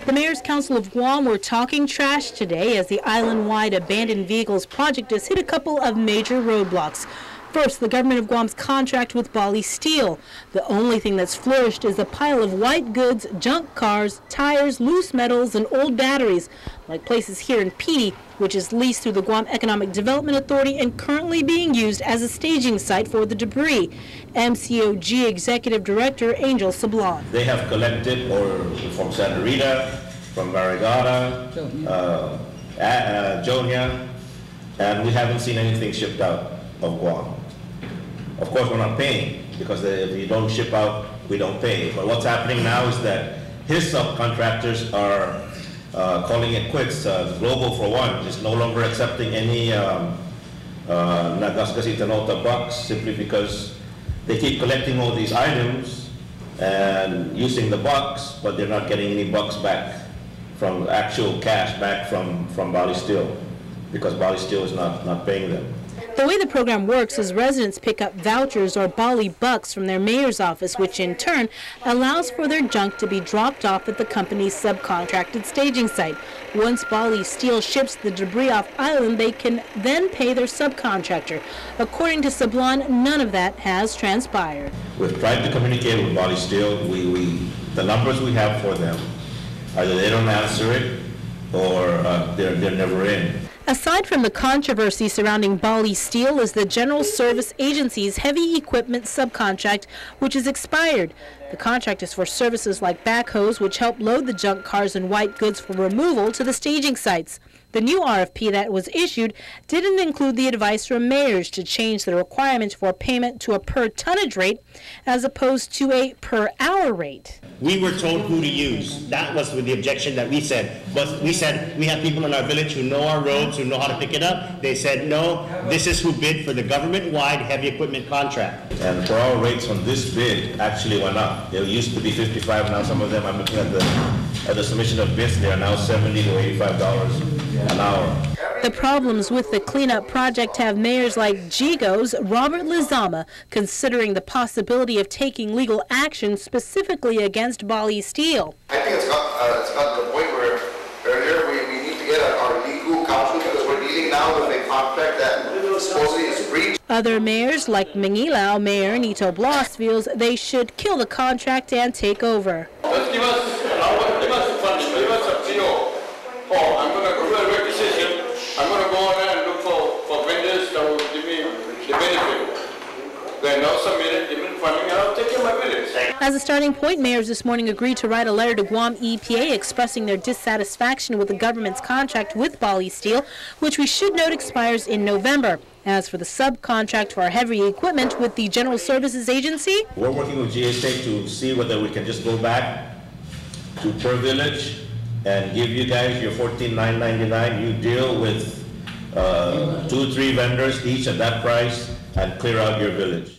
The Mayors Council of Guam were talking trash today as the Islandwide Abandoned Vehicles Project has hit a couple of major roadblocks. First, the government of Guam's contract with Bali Steel. The only thing that's flourished is a pile of white goods, junk cars, tires, loose metals, and old batteries, like places here in Pidi, which is leased through the Guam Economic Development Authority and currently being used as a staging site for the debris. MCOG Executive Director Angel Sablan. They have collected from Santa Rita, from Barrigada, Jonia, and we haven't seen anything shipped out of Guam. Of course, we're not paying, because if you don't ship out, we don't pay. But what's happening now is that his subcontractors are calling it quits. Global, for one, is no longer accepting any Nagascasi Nota bucks, simply because they keep collecting all these items and using the bucks, but they're not getting any bucks back from actual cash back from Bali Steel, because Bali Steel is not paying them. The way the program works is residents pick up vouchers or Bali bucks from their mayor's office, which in turn allows for their junk to be dropped off at the company's subcontracted staging site. Once Bali Steel ships the debris off island, they can then pay their subcontractor. According to Sablan, none of that has transpired. We've tried to communicate with Bali Steel. The numbers we have for them, either they don't answer it or they're never in. Aside from the controversy surrounding Bali Steel is the General Service Agency's heavy equipment subcontract, which has expired. The contract is for services like backhoes, which help load the junk cars and white goods for removal to the staging sites. The new RFP that was issued didn't include the advice from mayors to change the requirement for payment to a per tonnage rate as opposed to a per hour rate. We were told who to use. That was with the objection that we said. But we said we have people in our village who know our roads, who know how to pick it up. They said, no, this is who bid for the government-wide heavy equipment contract. And per hour rates on this bid actually went up. They used to be 55. Now some of them, I'm looking at the submission of bids, they are now $70 to $85 an hour. The problems with the cleanup project have mayors like Gigo's Robert Lizama considering the possibility of taking legal action specifically against Bali Steel. I think it's got to the point where earlier we need to get our legal counsel, because we're dealing now with a contract that supposedly is breached. Other mayors like Mangilao Mayor Nito Blas feels they should kill the contract and take over. Let's give us funding, give us a PO. Oh, I'm going to do a requisition. I'm going to go on there and look for vendors that will give me the benefit. Then I'll submit it, give me funding, and I'll take care of my village. As a starting point, mayors this morning agreed to write a letter to Guam EPA expressing their dissatisfaction with the government's contract with Bali Steel, which we should note expires in November. As for the subcontract for heavy equipment with the General Services Agency, we're working with GSA to see whether we can just go back to per village and give you guys your $14,999. You deal with 2 or 3 vendors each at that price and clear out your village.